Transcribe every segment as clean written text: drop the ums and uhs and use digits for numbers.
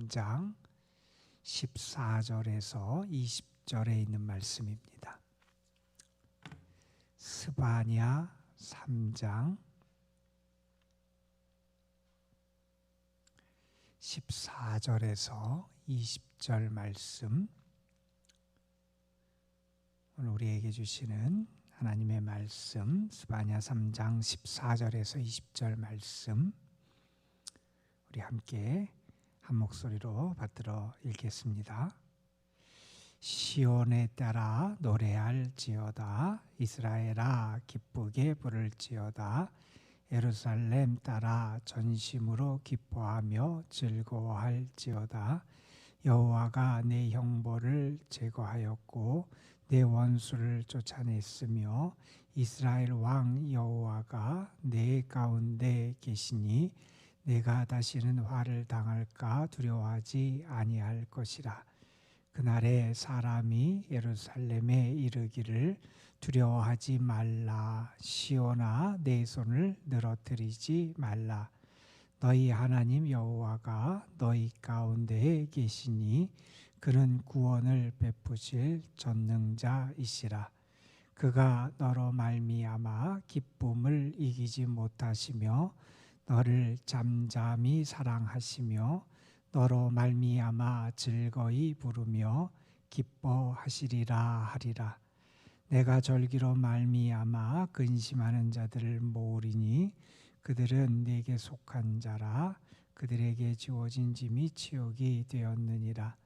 3장 14절에서 20절에 있는 말씀입니다. 스바냐 3장 14절에서 20절 말씀, 오늘 우리에게 주시는 하나님의 말씀, 스바냐 3장 14절에서 20절 말씀, 우리 함께 한 목소리로 받들어 읽겠습니다. 시온에 따라 노래할지어다. 이스라엘아 기쁘게 부를지어다. 예루살렘 따라 전심으로 기뻐하며 즐거워할지어다. 여호와가 내 형벌을 제거하였고 내 원수를 쫓아냈으며 이스라엘 왕 여호와가 내 가운데 계시니 내가 다시는 화를 당할까 두려워하지 아니할 것이라. 그날에 사람이 예루살렘에 이르기를 두려워하지 말라. 시온아 내 손을 늘어뜨리지 말라. 너희 하나님 여호와가 너희 가운데에 계시니 그는 구원을 베푸실 전능자이시라. 그가 너로 말미암아 기쁨을 이기지 못하시며 너를 잠잠히 사랑하시며 너로 말미암아 즐거이 부르며 기뻐하시리라 하리라. 내가 절기로 말미암아 근심하는 자들을 모으리니 그들은 내게 속한 자라. 그들에게 주어진 짐이 치욕이 되었느니라.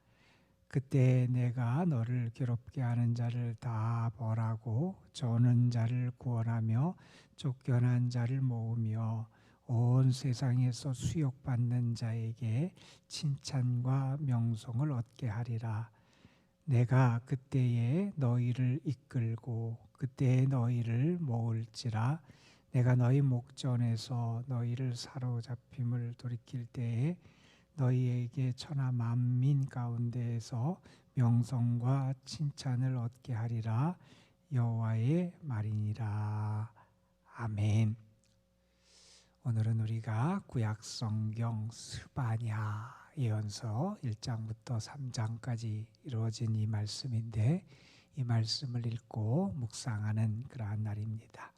그때 내가 너를 괴롭게 하는 자를 다 벌하고 저는 자를 구원하며 쫓겨난 자를 모으며 온 세상에서 수욕받는 자에게 칭찬과 명성을 얻게 하리라. 내가 그때에 너희를 이끌고 그때에 너희를 모을지라. 내가 너희 목전에서 너희를 사로잡힘을 돌이킬 때에 너희에게 천하 만민 가운데에서 명성과 칭찬을 얻게 하리라. 여호와의 말이니라. 아멘. 오늘은 우리가 구약성경 스바냐 예언서 1장부터 3장까지 이루어진 이 말씀인데, 이 말씀을 읽고 묵상하는 그러한 날입니다.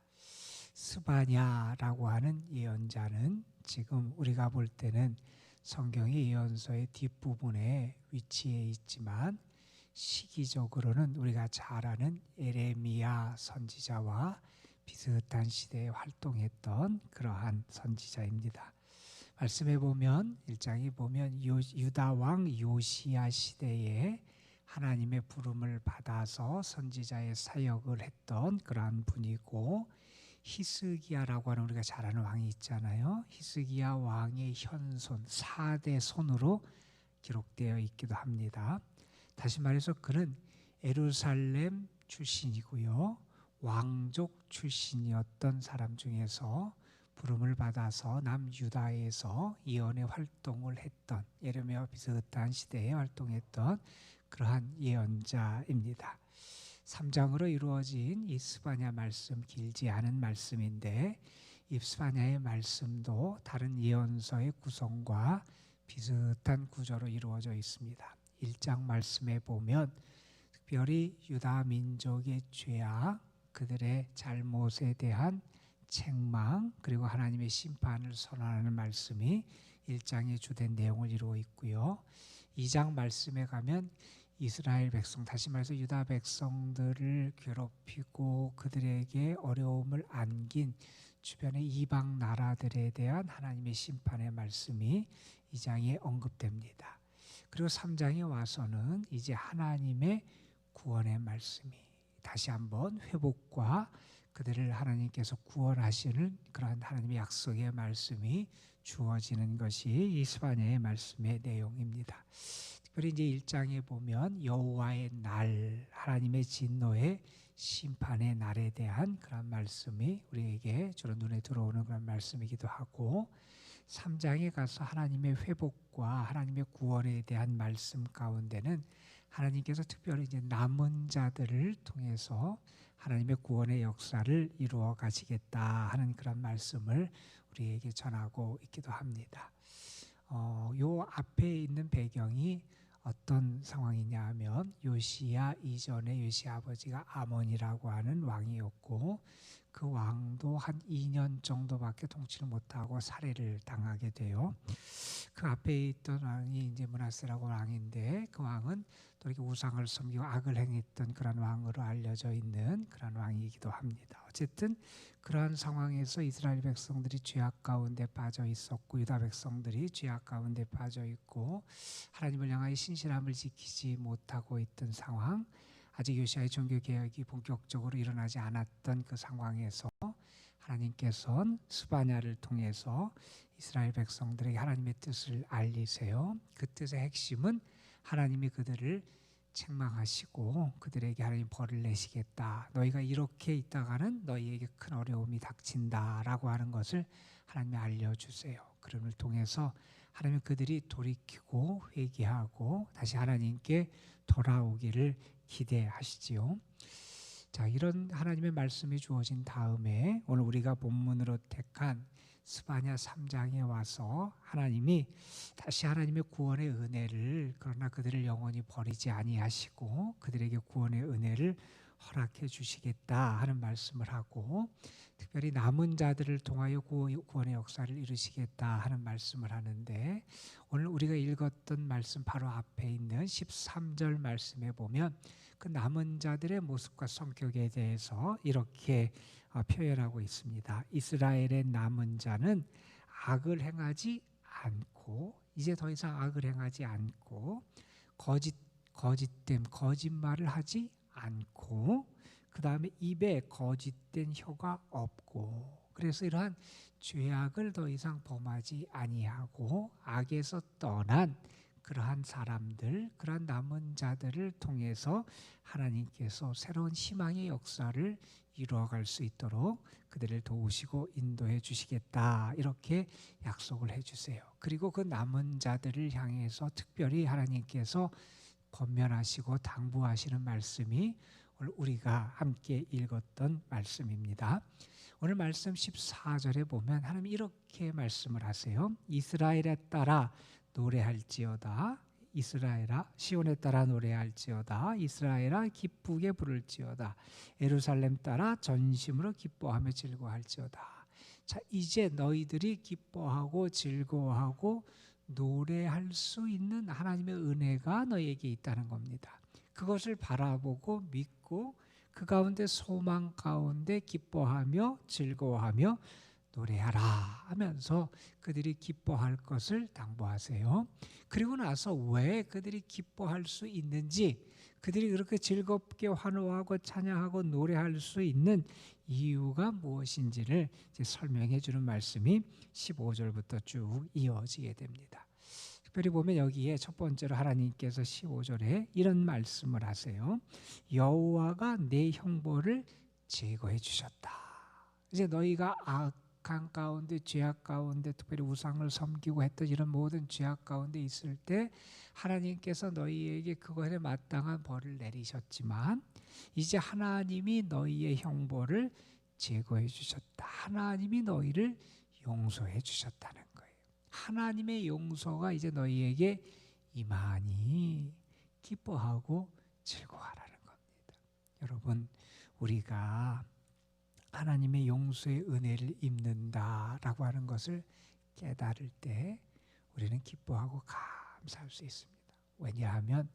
스바냐라고 하는 예언자는 지금 우리가 볼 때는 성경의 예언서의 뒷부분에 위치해 있지만 시기적으로는 우리가 잘 아는 에레미야 선지자와 비슷한 시대에 활동했던 그러한 선지자입니다. 말씀에 보면 1장에 보면 유다 왕 요시야 시대에 하나님의 부름을 받아서 선지자의 사역을 했던 그러한 분이고, 히스기야라고 하는 우리가 잘 아는 왕이 있잖아요. 히스기야 왕의 현손 4대 손으로 기록되어 있기도 합니다. 다시 말해서 그는 예루살렘 출신이고요, 왕족 출신이었던 사람 중에서 부름을 받아서 남유다에서 예언의 활동을 했던, 예레미야와 비슷한 시대에 활동했던 그러한 예언자입니다. 3장으로 이루어진 이 스바냐 말씀, 길지 않은 말씀인데 이 스바냐의 말씀도 다른 예언서의 구성과 비슷한 구조로 이루어져 있습니다. 1장 말씀에 보면 특별히 유다 민족의 죄악, 그들의 잘못에 대한 책망, 그리고 하나님의 심판을 선언하는 말씀이 1장의 주된 내용을 이루고 있고요. 2장 말씀에 가면 이스라엘 백성, 다시 말해서 유다 백성들을 괴롭히고 그들에게 어려움을 안긴 주변의 이방 나라들에 대한 하나님의 심판의 말씀이 2장에 언급됩니다. 그리고 3장에 와서는 이제 하나님의 구원의 말씀이 다시 한번 회복과 그들을 하나님께서 구원하시는 그러한 하나님의 약속의 말씀이 주어지는 것이 이 스바냐의 말씀의 내용입니다. 특별히 이제 1장에 보면 여호와의 날, 하나님의 진노의 심판의 날에 대한 그런 말씀이 우리에게 주로 눈에 들어오는 그런 말씀이기도 하고, 3장에 가서 하나님의 회복과 하나님의 구원에 대한 말씀 가운데는 하나님께서 특별히 이제 남은 자들을 통해서 하나님의 구원의 역사를 이루어 가시겠다 하는 그런 말씀을 우리에게 전하고 있기도 합니다. 요 앞에 있는 배경이 어떤 상황이냐 하면 요시야 이전에 요시야 아버지가 아몬이라고 하는 왕이었고 그 왕도 한 2년 정도밖에 통치를 못하고 살해를 당하게 돼요. 그 앞에 있던 왕이 이제 므낫세라고 왕인데 그 왕은 또 이렇게 우상을 섬기고 악을 행했던 그런 왕으로 알려져 있는 그런 왕이기도 합니다. 어쨌든 그러한 상황에서 이스라엘 백성들이 죄악 가운데 빠져 있었고 유다 백성들이 죄악 가운데 빠져 있고 하나님을 향하여 신실함을 지키지 못하고 있던 상황, 아직 요시아의 종교 개혁이 본격적으로 일어나지 않았던 그 상황에서 하나님께서는 스바냐를 통해서 이스라엘 백성들에게 하나님의 뜻을 알리세요. 그 뜻의 핵심은 하나님이 그들을 책망하시고 그들에게 하나님 벌을 내시겠다. 너희가 이렇게 있다가는 너희에게 큰 어려움이 닥친다라고 하는 것을 하나님이 알려주세요. 그름을 통해서 하나님 그들이 돌이키고 회개하고 다시 하나님께 돌아오기를 기대하시지요. 자, 이런 하나님의 말씀이 주어진 다음에 오늘 우리가 본문으로 택한 스바냐 3장에 와서 하나님이 다시 하나님의 구원의 은혜를 그러나 그들을 영원히 버리지 아니하시고 그들에게 구원의 은혜를 허락해 주시겠다 하는 말씀을 하고 특별히 남은 자들을 통하여 구원의 역사를 이루시겠다 하는 말씀을 하는데 오늘 우리가 읽었던 말씀 바로 앞에 있는 13절 말씀에 보면 그 남은 자들의 모습과 성격에 대해서 이렇게 표현하고 있습니다. 이스라엘의 남은 자는 악을 행하지 않고 이제 더 이상 악을 행하지 않고 거짓됨 거짓말을 하지 않고 그 다음에 입에 거짓된 혀가 없고 그래서 이러한 죄악을 더 이상 범하지 아니하고 악에서 떠난 그러한 사람들, 그러한 남은 자들을 통해서 하나님께서 새로운 희망의 역사를 이루어갈 수 있도록 그들을 도우시고 인도해 주시겠다 이렇게 약속을 해주세요. 그리고 그 남은 자들을 향해서 특별히 하나님께서 권면하시고 당부하시는 말씀이 오늘 우리가 함께 읽었던 말씀입니다. 오늘 말씀 14절에 보면 하나님이 이렇게 말씀을 하세요. 이스라엘에 따라 노래할지어다. 이스라엘아 시온에 따라 노래할지어다. 이스라엘아 기쁘게 부를지어다. 예루살렘 따라 전심으로 기뻐하며 즐거워할지어다. 자, 이제 너희들이 기뻐하고 즐거워하고 노래할 수 있는 하나님의 은혜가 너희에게 있다는 겁니다. 그것을 바라보고 믿고 그 가운데 소망 가운데 기뻐하며 즐거워하며 노래하라 하면서 그들이 기뻐할 것을 당부하세요. 그리고 나서 왜 그들이 기뻐할 수 있는지 그들이 그렇게 즐겁게 환호하고 찬양하고 노래할 수 있는 이유가 무엇인지를 이제 설명해 주는 말씀이 15절부터 쭉 이어지게 됩니다. 특별히 보면 여기에 첫 번째로 하나님께서 15절에 이런 말씀을 하세요. 여호와가 내 형벌을 제거해 주셨다. 이제 너희가 악한 가운데 죄악 가운데 특별히 우상을 섬기고 했던 이런 모든 죄악 가운데 있을 때 하나님께서 너희에게 그것에 마땅한 벌을 내리셨지만 이제 하나님이 너희의 형벌을 제거해 주셨다. 하나님이 너희를 용서해 주셨다는 거예요. 하나님의 용서가 이제 너희에게 임하니 기뻐하고 즐거워하라는 겁니다. 여러분, 우리가 하나님의 용서의 은혜를 입는다라고 하는 것을 깨달을 때 우리는 기뻐하고 감사할 수 있습니다. 왜냐하면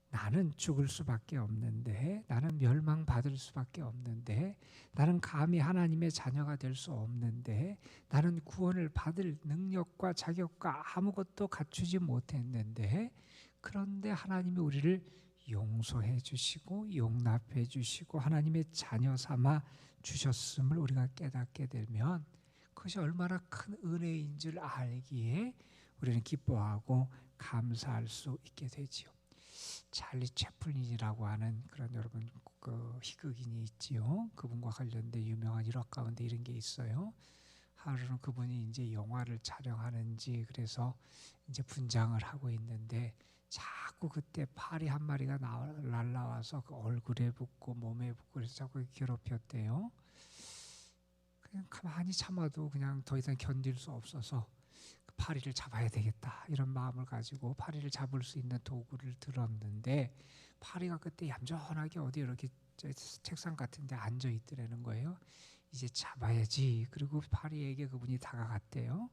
나는 죽을 수밖에 없는데, 나는 멸망받을 수밖에 없는데, 나는 감히 하나님의 자녀가 될 수 없는데, 나는 구원을 받을 능력과 자격과 아무것도 갖추지 못했는데, 그런데 하나님이 우리를 용서해 주시고 용납해 주시고 하나님의 자녀 삼아 주셨음을 우리가 깨닫게 되면 그것이 얼마나 큰 은혜인 줄 알기에 우리는 기뻐하고 감사할 수 있게 되지요. 찰리 채플린이라고 하는 그런 여러분 그 희극인이 있지요. 그분과 관련된 유명한 일화 가운데 이런 게 있어요. 하루는 그분이 이제 영화를 촬영하는지 그래서 이제 분장을 하고 있는데 자꾸 그때 파리 한 마리가 날라와서 그 얼굴에 붙고 몸에 붙고 그래서 자꾸 괴롭혔대요. 그냥 가만히 참아도 그냥 더 이상 견딜 수 없어서 파리를 잡아야 되겠다 이런 마음을 가지고 파리를 잡을 수 있는 도구를 들었는데 파리가 그때 얌전하게 어디 이렇게 책상 같은 데 앉아 있더라는 거예요. 이제 잡아야지. 그리고 파리에게 그분이 다가갔대요.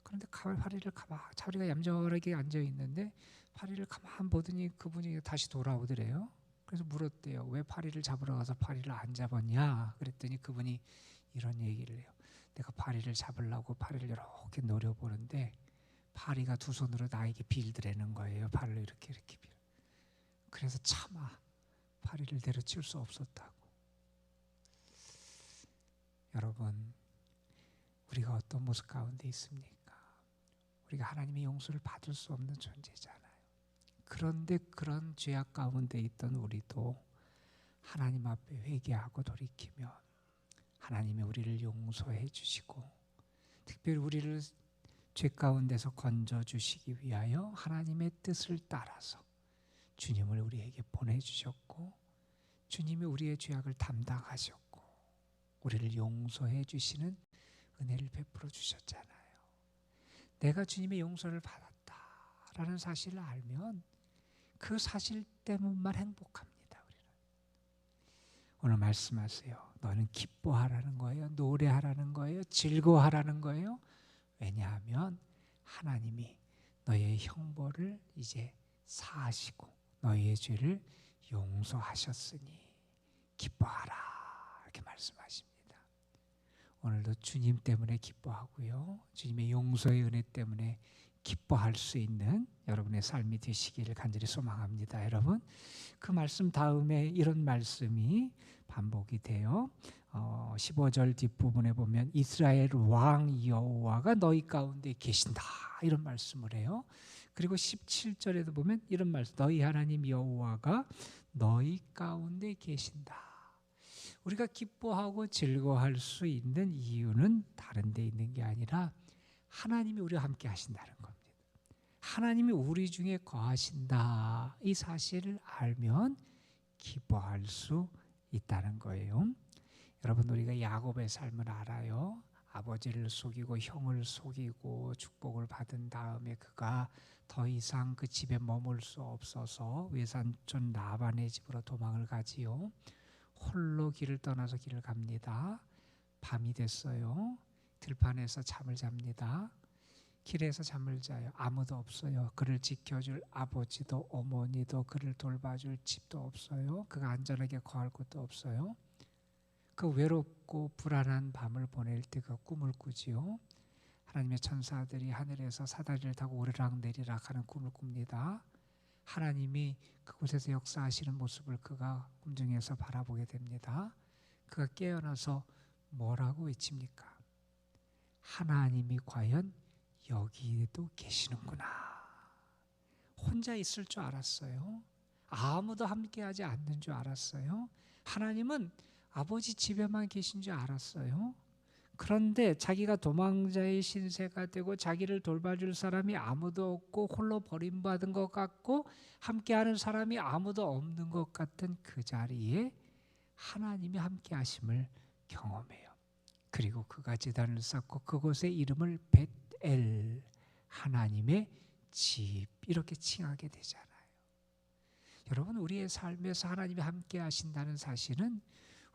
그런데 파리가 얌전하게 앉아 있는데 파리를 가만 보더니 그분이 다시 돌아오더래요. 그래서 물었대요. 왜 파리를 잡으러 가서 파리를 안 잡았냐? 그랬더니 그분이 이런 얘기를 해요. 내가 파리를 잡으려고 파리를 이렇게 노려보는데 파리가 두 손으로 나에게 빌드라는 거예요. 발을 이렇게 빌. 그래서 차마 파리를 내려칠 수 없었다고. 여러분, 우리가 어떤 모습 가운데 있습니까? 우리가 하나님의 용서를 받을 수 없는 존재잖아요. 그런데 그런 죄악 가운데 있던 우리도 하나님 앞에 회개하고 돌이키면 하나님이 우리를 용서해 주시고 특별히 우리를 죄 가운데서 건져 주시기 위하여 하나님의 뜻을 따라서 주님을 우리에게 보내주셨고 주님이 우리의 죄악을 담당하셨고 우리를 용서해 주시는 은혜를 베풀어 주셨잖아요. 내가 주님의 용서를 받았다라는 사실을 알면 그 사실 때문만 행복합니다. 우리는 오늘 말씀하세요. 너는 기뻐하라는 거예요. 노래하라는 거예요. 즐거워하라는 거예요. 왜냐하면 하나님이 너의 형벌을 이제 사하시고 너희의 죄를 용서하셨으니 기뻐하라 이렇게 말씀하십니다. 오늘도 주님 때문에 기뻐하고요. 주님의 용서의 은혜 때문에 기뻐할 수 있는 여러분의 삶이 되시기를 간절히 소망합니다. 여러분, 그 말씀 다음에 이런 말씀이 반복이 돼요. 15절 뒷부분에 보면 이스라엘 왕 여호와가 너희 가운데 계신다 이런 말씀을 해요. 그리고 17절에도 보면 이런 말씀, 너희 하나님 여호와가 너희 가운데 계신다. 우리가 기뻐하고 즐거워할 수 있는 이유는 다른 데 있는 게 아니라 하나님이 우리와 함께 하신다는 겁니다. 하나님이 우리 중에 거하신다 이 사실을 알면 기뻐할 수 있다는 거예요. 여러분, 우리가 야곱의 삶을 알아요. 아버지를 속이고 형을 속이고 축복을 받은 다음에 그가 더 이상 그 집에 머물 수 없어서 외삼촌 라반의 집으로 도망을 가지요. 홀로 길을 떠나서 길을 갑니다. 밤이 됐어요. 들판에서 잠을 잡니다. 길에서 잠을 자요. 아무도 없어요. 그를 지켜줄 아버지도 어머니도 그를 돌봐줄 집도 없어요. 그가 안전하게 거할 곳도 없어요. 그 외롭고 불안한 밤을 보낼 때 그 꿈을 꾸지요. 하나님의 천사들이 하늘에서 사다리를 타고 오르락 내리락 하는 꿈을 꿉니다. 하나님이 그곳에서 역사하시는 모습을 그가 꿈중에서 바라보게 됩니다. 그가 깨어나서 뭐라고 외칩니까? 하나님이 과연 여기에도 계시는구나. 혼자 있을 줄 알았어요. 아무도 함께하지 않는 줄 알았어요. 하나님은 아버지 집에만 계신 줄 알았어요. 그런데 자기가 도망자의 신세가 되고 자기를 돌봐줄 사람이 아무도 없고 홀로 버림받은 것 같고 함께하는 사람이 아무도 없는 것 같은 그 자리에 하나님이 함께하심을 경험해요. 그리고 그가 제단을 쌓고 그곳의 이름을 벳엘, 하나님의 집 이렇게 칭하게 되잖아요. 여러분, 우리의 삶에서 하나님이 함께 하신다는 사실은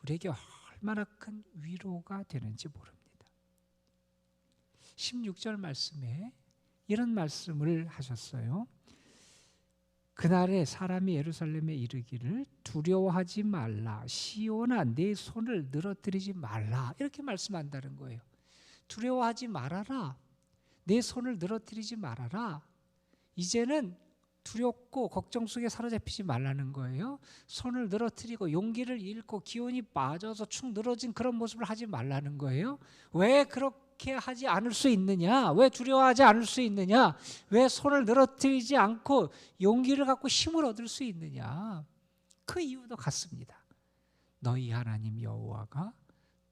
우리에게 얼마나 큰 위로가 되는지 모릅니다. 16절 말씀에 이런 말씀을 하셨어요. 그날에 사람이 예루살렘에 이르기를 두려워하지 말라, 시온아 내 손을 늘어뜨리지 말라 이렇게 말씀한다는 거예요. 두려워하지 말아라, 내 손을 늘어뜨리지 말아라. 이제는 두렵고 걱정 속에 사로잡히지 말라는 거예요. 손을 늘어뜨리고 용기를 잃고 기운이 빠져서 축 늘어진 그런 모습을 하지 말라는 거예요. 왜 그렇게 하지 않을 수 있느냐? 왜 두려워하지 않을 수 있느냐? 왜 손을 늘어뜨리지 않고 용기를 갖고 힘을 얻을 수 있느냐? 그 이유도 같습니다. 너희 하나님 여호와가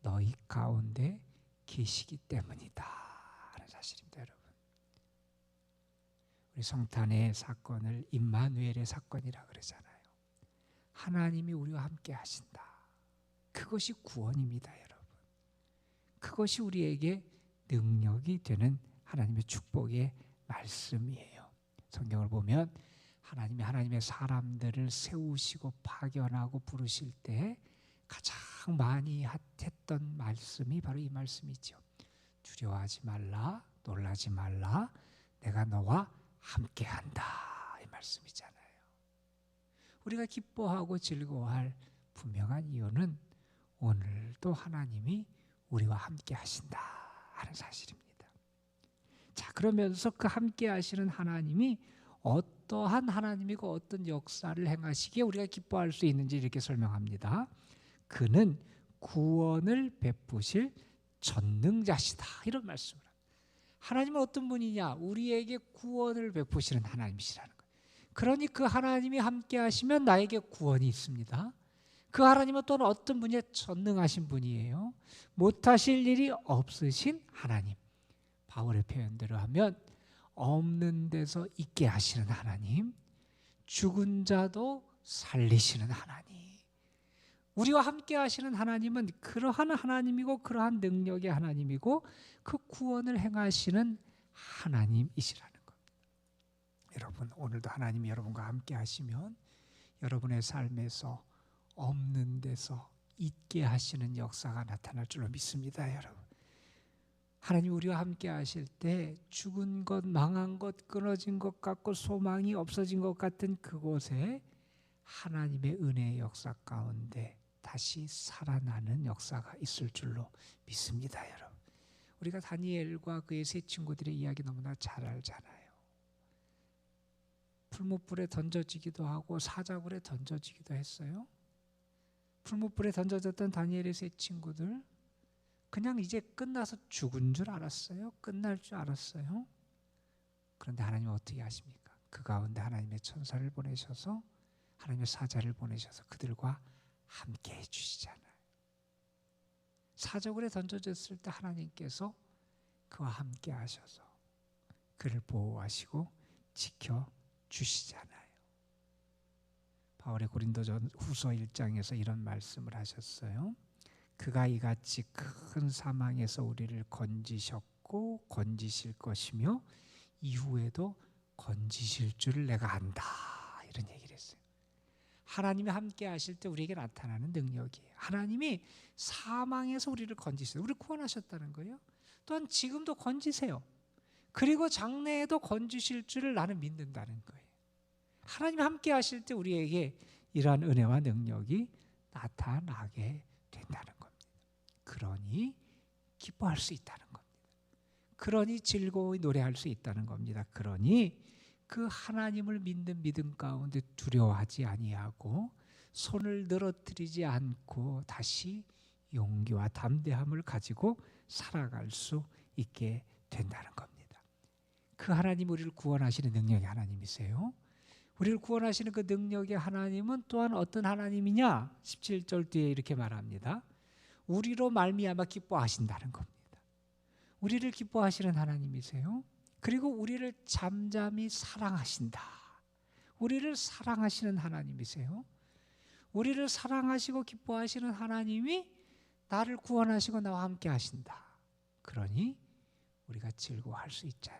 너희 가운데 계시기 때문이다 하는 사실입니다. 여러분, 우리 성탄의 사건을 임마누엘의 사건이라 그러잖아요. 하나님이 우리와 함께 하신다. 그것이 구원입니다. 여러분, 그것이 우리에게 능력이 되는 하나님의 축복의 말씀이에요. 성경을 보면 하나님이 하나님의 사람들을 세우시고 파견하고 부르실 때 가장 많이 했던 말씀이 바로 이 말씀이죠. 두려워하지 말라, 놀라지 말라, 내가 너와 함께한다, 이 말씀이잖아요. 우리가 기뻐하고 즐거워할 분명한 이유는 오늘도 하나님이 우리와 함께 하신다 하는 사실입니다. 자, 그러면서 그 함께 하시는 하나님이 어떠한 하나님이고 어떤 역사를 행하시기에 우리가 기뻐할 수 있는지 이렇게 설명합니다. 그는 구원을 베푸실 전능자시다, 이런 말씀을 합니다. 하나님은 어떤 분이냐? 우리에게 구원을 베푸시는 하나님이시라는 거예요. 그러니 그 하나님이 함께 하시면 나에게 구원이 있습니다. 그 하나님은 또는 어떤 분이 전능하신 분이에요. 못하실 일이 없으신 하나님. 바울의 표현대로 하면 없는 데서 있게 하시는 하나님, 죽은 자도 살리시는 하나님. 우리와 함께 하시는 하나님은 그러한 하나님이고 그러한 능력의 하나님이고 그 구원을 행하시는 하나님이시라는 겁니다. 여러분, 오늘도 하나님이 여러분과 함께 하시면 여러분의 삶에서 없는 데서 있게 하시는 역사가 나타날 줄로 믿습니다. 여러분, 하나님 우리와 함께 하실 때 죽은 것, 망한 것, 끊어진 것 같고 소망이 없어진 것 같은 그곳에 하나님의 은혜의 역사 가운데 다시 살아나는 역사가 있을 줄로 믿습니다. 여러분, 우리가 다니엘과 그의 세 친구들의 이야기 너무나 잘 알잖아요. 풀무불에 던져지기도 하고 사자굴에 던져지기도 했어요. 풀무불에 던져졌던 다니엘의 세 친구들, 그냥 이제 끝나서 죽은 줄 알았어요. 끝날 줄 알았어요. 그런데 하나님은 어떻게 하십니까? 그 가운데 하나님의 천사를 보내셔서, 하나님의 사자를 보내셔서 그들과 함께 해주시잖아요. 사자굴에 던져졌을 때 하나님께서 그와 함께 하셔서 그를 보호하시고 지켜주시잖아요. 바울의 고린도전 후서 1장에서 이런 말씀을 하셨어요. 그가 이같이 큰 사망에서 우리를 건지셨고 건지실 것이며 이후에도 건지실 줄 내가 안다, 이런 얘기를 했어요. 하나님이 함께 하실 때 우리에게 나타나는 능력이에요. 하나님이 사망에서 우리를 건지세요. 우리를 구원하셨다는 거예요. 또한 지금도 건지세요. 그리고 장래에도 건지실 줄을 나는 믿는다는 거예요. 하나님이 함께 하실 때 우리에게 이러한 은혜와 능력이 나타나게 된다는 겁니다. 그러니 기뻐할 수 있다는 겁니다. 그러니 즐거이 노래할 수 있다는 겁니다. 그러니 그 하나님을 믿는 믿음 가운데 두려워하지 아니하고 손을 늘어뜨리지 않고 다시 용기와 담대함을 가지고 살아갈 수 있게 된다는 겁니다. 그 하나님, 우리를 구원하시는 능력의 하나님이세요. 우리를 구원하시는 그 능력의 하나님은 또한 어떤 하나님이냐? 17절 뒤에 이렇게 말합니다. 우리로 말미암아 기뻐하신다는 겁니다. 우리를 기뻐하시는 하나님이세요. 그리고 우리를 잠잠히 사랑하신다. 우리를 사랑하시는 하나님이세요. 우리를 사랑하시고 기뻐하시는 하나님이 나를 구원하시고 나와 함께 하신다. 그러니 우리가 즐거워할 수 있지,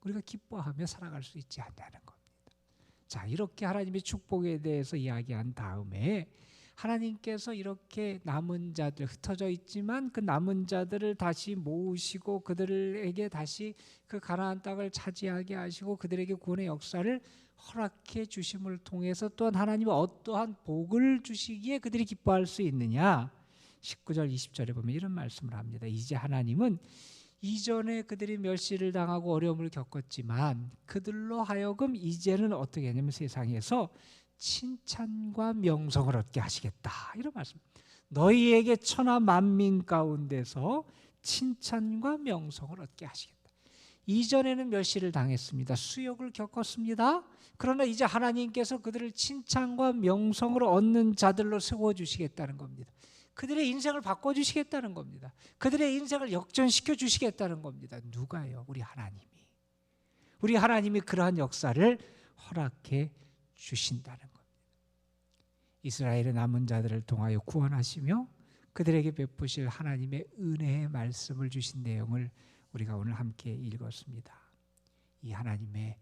우리가 기뻐하며 살아갈 수 있지 않냐는 겁니다. 자, 이렇게 하나님의 축복에 대해서 이야기한 다음에 하나님께서 이렇게 남은 자들, 흩어져 있지만 그 남은 자들을 다시 모으시고 그들에게 다시 그 가나안 땅을 차지하게 하시고 그들에게 구원의 역사를 허락해 주심을 통해서 또한 하나님은 어떠한 복을 주시기에 그들이 기뻐할 수 있느냐? 19절 20절에 보면 이런 말씀을 합니다. 이제 하나님은 이전에 그들이 멸시를 당하고 어려움을 겪었지만 그들로 하여금 이제는 어떻게 하냐면 세상에서 칭찬과 명성을 얻게 하시겠다, 이런 말씀. 너희에게 천하 만민 가운데서 칭찬과 명성을 얻게 하시겠다. 이전에는 멸시를 당했습니다. 수욕을 겪었습니다. 그러나 이제 하나님께서 그들을 칭찬과 명성을 얻는 자들로 세워주시겠다는 겁니다. 그들의 인생을 바꿔주시겠다는 겁니다. 그들의 인생을 역전시켜 주시겠다는 겁니다. 누가요? 우리 하나님이. 우리 하나님이 그러한 역사를 허락해 주신다는 겁니다. 이스라엘의 남은 자들을 통하여 구원하시며 그들에게 베푸실 하나님의 은혜의 말씀을 주신 내용을 우리가 오늘 함께 읽었습니다. 이 하나님의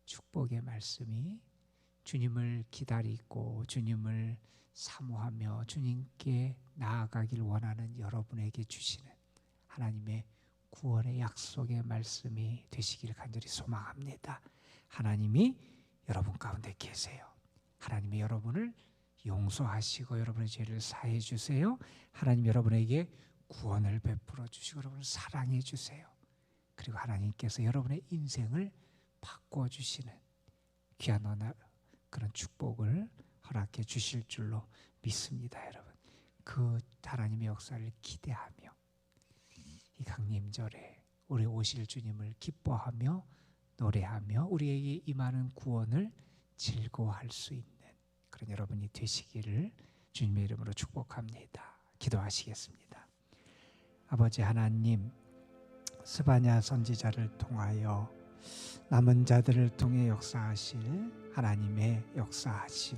축복의 말씀이 주님을 기다리고 주님을 사모하며 주님께 나아가길 원하는 여러분에게 주시는 하나님의 구원의 약속의 말씀이 되시길 간절히 소망합니다. 하나님이 여러분 가운데 계세요. 하나님이 여러분을 용서하시고 여러분의 죄를 사해 주세요. 하나님 여러분에게 구원을 베풀어 주시고 여러분을 사랑해 주세요. 그리고 하나님께서 여러분의 인생을 바꿔 주시는 귀한 그런 축복을 허락해 주실 줄로 믿습니다. 여러분, 그 하나님의 역사를 기대하며 이 강림절에 우리 오실 주님을 기뻐하며 노래하며 우리에게 임하는 구원을 즐거워할 수 있는 그런 여러분이 되시기를 주님의 이름으로 축복합니다. 기도하시겠습니다. 아버지 하나님, 스바냐 선지자를 통하여 남은 자들을 통해 역사하실 하나님의 역사하심,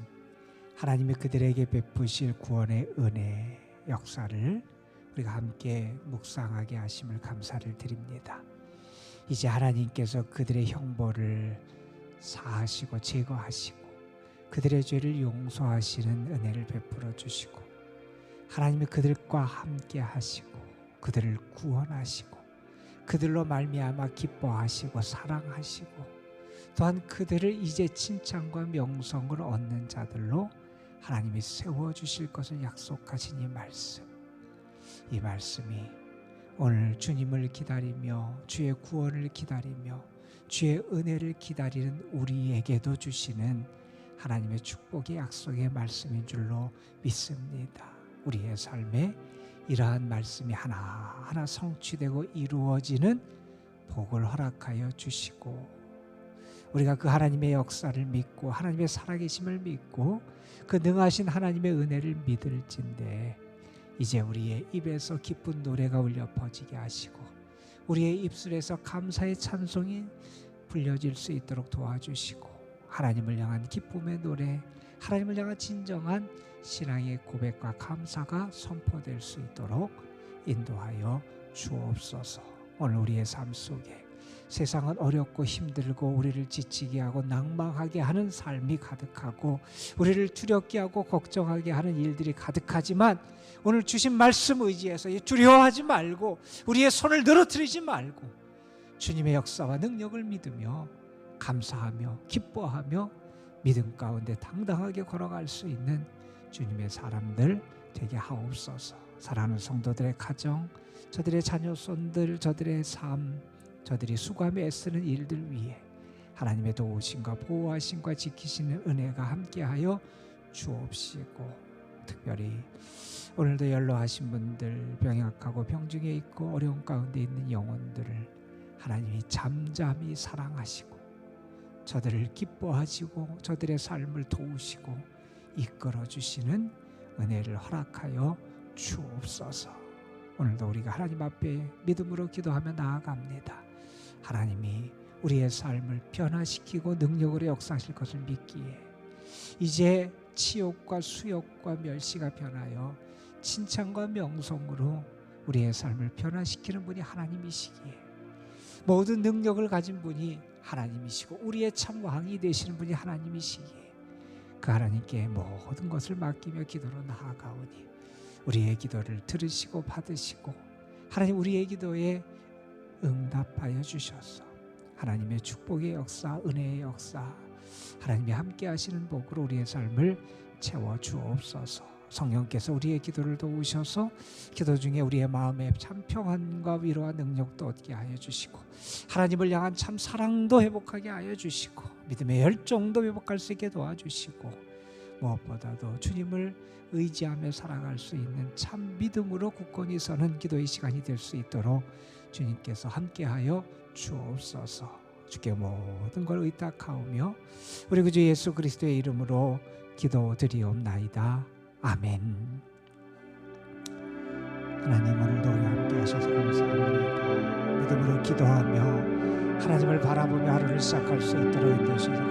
하나님이 그들에게 베푸실 구원의 은혜 역사를 우리가 함께 묵상하게 하심을 감사를 드립니다. 이제 하나님께서 그들의 형벌을 사하시고 제거하시고 그들의 죄를 용서하시는 은혜를 베풀어 주시고 하나님이 그들과 함께 하시고 그들을 구원하시고 그들로 말미암아 기뻐하시고 사랑하시고 또한 그들을 이제 칭찬과 명성을 얻는 자들로 하나님이 세워주실 것을 약속하신 이 말씀이 오늘 주님을 기다리며 주의 구원을 기다리며 주의 은혜를 기다리는 우리에게도 주시는 하나님의 축복의 약속의 말씀인 줄로 믿습니다. 우리의 삶에 이러한 말씀이 하나하나 성취되고 이루어지는 복을 허락하여 주시고 우리가 그 하나님의 역사를 믿고 하나님의 살아계심을 믿고 그 능하신 하나님의 은혜를 믿을진데 이제 우리의 입에서 기쁜 노래가 울려 퍼지게 하시고 우리의 입술에서 감사의 찬송이 불려질 수 있도록 도와주시고 하나님을 향한 기쁨의 노래, 하나님을 향한 진정한 신앙의 고백과 감사가 선포될 수 있도록 인도하여 주옵소서. 오늘 우리의 삶 속에 세상은 어렵고 힘들고 우리를 지치게 하고 낭망하게 하는 삶이 가득하고 우리를 두렵게 하고 걱정하게 하는 일들이 가득하지만 오늘 주신 말씀 의지해서 두려워하지 말고 우리의 손을 늘어뜨리지 말고 주님의 역사와 능력을 믿으며 감사하며 기뻐하며 믿음 가운데 당당하게 걸어갈 수 있는 주님의 사람들 되게 하옵소서. 사랑하는 성도들의 가정, 저들의 자녀손들, 저들의 삶, 저들이 수고하며 애쓰는 일들 위해 하나님의 도우심과 보호하심과 지키시는 은혜가 함께하여 주옵시고 특별히 오늘도 연로하신 분들, 병약하고 병중에 있고 어려운 가운데 있는 영혼들을 하나님이 잠잠히 사랑하시고 저들을 기뻐하시고 저들의 삶을 도우시고 이끌어 주시는 은혜를 허락하여 주옵소서. 오늘도 우리가 하나님 앞에 믿음으로 기도하며 나아갑니다. 하나님이 우리의 삶을 변화시키고 능력으로 역사하실 것을 믿기에 이제 치욕과 수욕과 멸시가 변하여 칭찬과 명성으로 우리의 삶을 변화시키는 분이 하나님이시기에 모든 능력을 가진 분이 하나님이시고 우리의 참 왕이 되시는 분이 하나님이시기에 그 하나님께 모든 것을 맡기며 기도로 나아가오니 우리의 기도를 들으시고 받으시고 하나님 우리의 기도에 응답하여 주셔서 하나님의 축복의 역사, 은혜의 역사, 하나님이 함께 하시는 복으로 우리의 삶을 채워 주옵소서. 성령께서 우리의 기도를 도우셔서 기도 중에 우리의 마음에 참 평안과 위로와 능력도 얻게 하여 주시고 하나님을 향한 참 사랑도 회복하게 하여 주시고 믿음의 열정도 회복할 수 있게 도와주시고 무엇보다도 주님을 의지하며 살아갈 수 있는 참 믿음으로 굳건히 서는 기도의 시간이 될 수 있도록 주님께서 함께하여 주옵소서. 주께 모든 걸 의탁하오며 우리 구주 예수 그리스도의 이름으로 기도드리옵나이다. 아멘. 하나님 오늘도 우리와 함께 하셔서 감사합니다. 믿음으로 기도하며 하나님을 바라보며 하루를 시작할 수 있도록 인도하셔서